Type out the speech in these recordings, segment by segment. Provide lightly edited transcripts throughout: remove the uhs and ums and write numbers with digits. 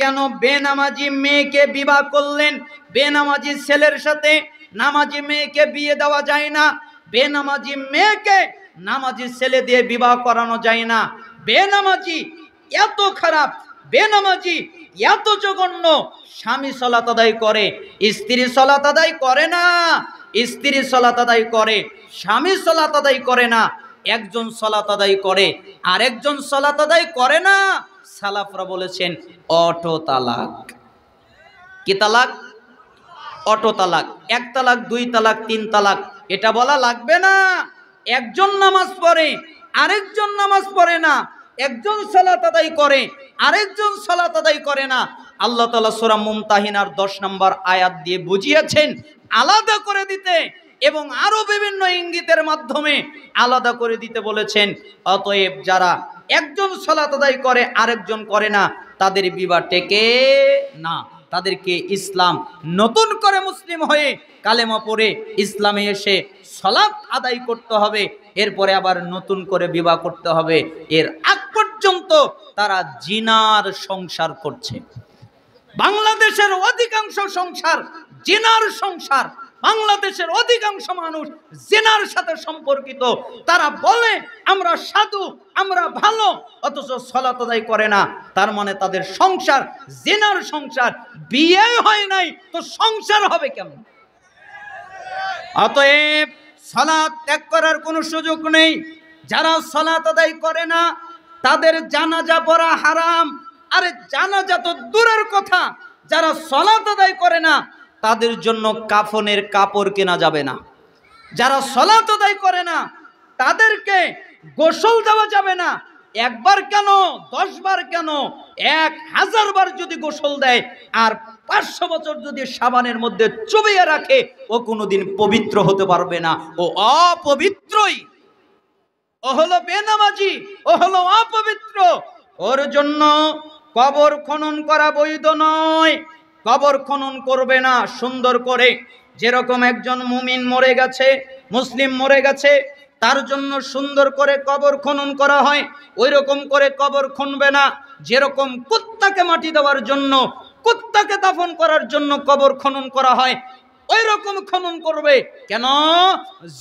কেন বেনামাজি মেয়েকে বিবাহ করলেন? বেনামাজি ছেলের সাথে নামাজি মেয়েকে বিয়ে দেওয়া যায় না, বেনামাজি মেয়েকে নামাজি ছেলে দিয়ে বিবাহ করানো যায় না। বেনামাজি এত খারাপ, বেনামাজি এত জঘন্য, স্বামী সালাত আদায় করে, স্ত্রী সালাত আদায় করে না। স্ত্রী সালাত আদায় করে, স্বামী সালাত আদায় করে না। একজন সালাত আদায় করে, আরেকজন সালাত আদায় করে না। সালাফরা বলেছেন অটো তালাক। কি তালাক? অটো তালাক। এক তালাক, দুই তালাক, তিন তালাক এটা বলা লাগবে না। একজন নামাজ পড়ে, আরেকজন নামাজ পড়ে না। একজন সালাত আদায় করে, আরেকজন সালাত আদায় করে না। আল্লাহ তাআলা সূরা মুমতাহিনার 10 নম্বর আয়াত দিয়ে বুঝিয়েছেন আলাদা করে দিতে, এবং আরো বিভিন্ন ইঙ্গিতের মাধ্যমে আলাদা করে দিতে বলেছেন। অতএব যারা একজন সালাত আদায় করে আরেকজন করে না, তাদের বিবাহ টেকে না। তাদেরকে ইসলাম নতুন করে মুসলিম হয়ে কালেমা পড়ে ইসলামে এসে সালাত আদায় করতে হবে, এরপরে আবার নতুন করে বিবাহ করতে হবে। এর আগ পর্যন্ত তারা জিনার সংসার করছে। বাংলাদেশের অধিকাংশ সংসার জিনার সংসার। বাংলাদেশের অধিকাংশ মানুষ জিনার সাথে সম্পর্কিত। তারা বলে আমরা সাধু, আমরা ভালো, অথচ সালাত আদায় করে না। তার মানে তাদের সংসার জিনার সংসার। বিয়ে হয় নাই তো সংসার হবে কেমন? অতএব সালাত ত্যাগ করার কোনো সুযোগ নেই। যারা সালাত আদায় করে না তাদের জানাজা পড়া হারাম। আরে জানাজা তো দূরের কথা, যারা সালাত আদায় করে না তাদের জন্য কাফনের কাপড় কেনা যাবে না। যারা সালাত আদায় করে না তাদেরকে গোসল দেওয়া যাবে না। একবার কেন, 10 বার কেন, 1000 বার যদি গোসল দেয় আর 500 বছর যদি সাবানের মধ্যে চুবিয়ে রাখে, ও কোনোদিন পবিত্র হতে পারবে না। ও অপবিত্রই, ও হলো বেনামাজি, ও হলো অপবিত্র। ওর জন্য কবর খনন করা বৈধ নয়। কবর খনন করবে না সুন্দর করে। যেরকম একজন মুমিন মরে গেছে, মুসলিম মরে গেছে, তার জন্য সুন্দর করে কবর খনন করা হয়, ওই রকম করে কবর খুনবে না। যেরকম কুত্তাকে মাটি দেওয়ার জন্য, কুত্তাকে দাফন করার জন্য কবর খনন করা হয়, ওই রকম খনন করবে। কেন?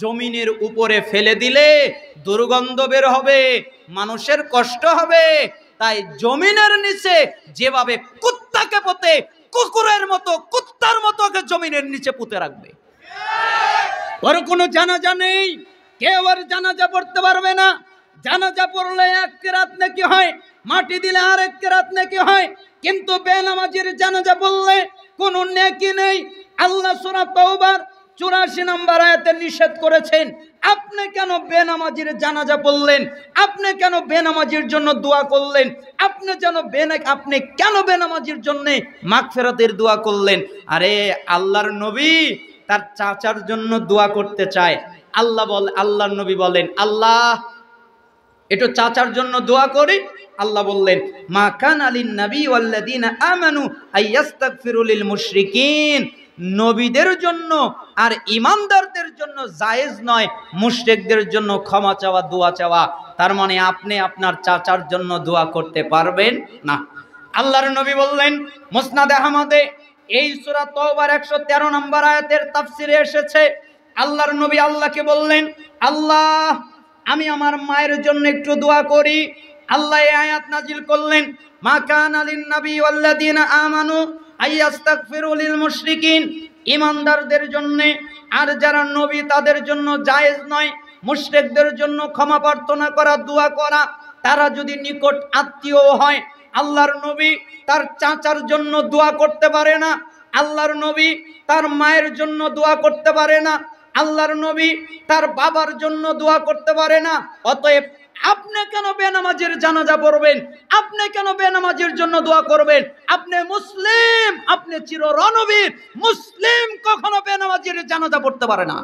জমিনের উপরে ফেলে দিলে দুর্গন্ধ বের হবে, মানুষের কষ্ট হবে। তাই জমিনের নিচে যেভাবে কুত্তাকে পোতে, কুকুরের মতো, কুত্তার মতো জমিনের নিচে পুঁতে রাখবে। ওর কোনো জানাজা নেই, কেউ আর জানাজা পড়তে পারবে না। জানাজা পড়লে 1 কেরাত নেকি হয়, মাটি দিলে আরেক কেরাত নেকি হয়। কিন্তু বেনামাজির জানাজা পড়লে কোনো নেকি নেই। আল্লাহ সূরা তাওবার 84 নম্বর আয়াতে নিষেধ করেছেন। আপনি কেন বেনামাজির জানাজা পড়লেন? আপনি কেন বেনামাজির জন্য দোয়া করলেন? আপনি কেন বেনামাজির জন্য মাগফিরাতের দোয়া করলেন? আরে আল্লাহর নবী তার চাচার জন্য দোয়া করতে চায়। আল্লাহর নবী বলেন, আল্লাহ একটু চাচার জন্য দোয়া করি। আল্লাহ বললেন, মা কানা লিন নবী ওয়াল্লাযিনা আমানু আইয়াস্তাগফিরু লিল মুশরিকিন। নবীদের জন্য আর ঈমানদারদের জন্য জায়েজ নয় মুশরিকদের জন্য ক্ষমা চাওয়া, দোয়া চাওয়া। তার মানে আপনি আপনার চাচার জন্য দোয়া করতে পারবেন না। আল্লাহর নবী বললেন, মুসনাদে আহমদে এই সূরা তাওবার 113 নম্বর আয়াতের তাফসিরে এসেছে, আল্লাহর নবী আল্লাহকে বললেন, আল্লাহ আমি আমার মায়ের জন্য একটু দোয়া করি। আল্লাহ এই আয়াত নাজিল করলেন, মা কানা লিন নবী ওয়াল্লাযিনা আমানু আইয়াস্তাগফিরু লিল মুশরিকিন। ঈমানদারদের জন্য আর যারা নবী তাদের জন্য জায়েজ নয় মুশরিকদের জন্য ক্ষমা প্রার্থনা করা, দোয়া করা। তারা যদি নিকট আত্মীয় হয়, আল্লাহর নবী তার চাচার জন্য দোয়া করতে পারে না, আল্লাহর নবী তার মায়ের জন্য দোয়া করতে পারে না, আল্লাহর নবী তার বাবার জন্য দোয়া করতে পারে না। অতএব আপনি কেন বেনামাজির জানাজা পড়বেন? আপনি কেন বেনামাজির জন্য দোয়া করবেন? আপনি মুসলিম, আপনি চির রণবীর। মুসলিম কখনো বেনামাজির জানাজা পড়তে পারে না।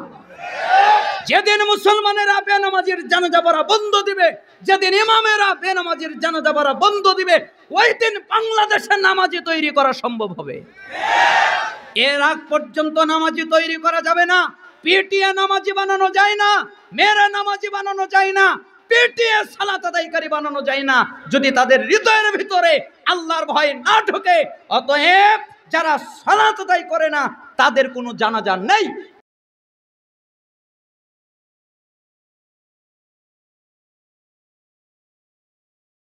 যেদিন মুসলমানেরা বেনামাজির জানাজা পড়া বন্ধ দিবে, যেদিন ইমামেরা বেনামাজির জানাজা পড়া বন্ধ দিবে, ওই দিন বাংলাদেশে নামাজি তৈরি করা সম্ভব হবে। এর আগ পর্যন্ত নামাজি তৈরি করা যাবে না। পিটিয়ে নামাজি বানানো যায় না, মেরে নামাজি বানানো যায় না। পিটিয়ে সালাত আদায়কারী বানানো যায় না যদি তাদের হৃদয়ের ভিতরে আল্লাহর ভয় না ঢোকে। অতএব যারা সালাত আদায় করে না তাদের কোনো জানাজা নেই।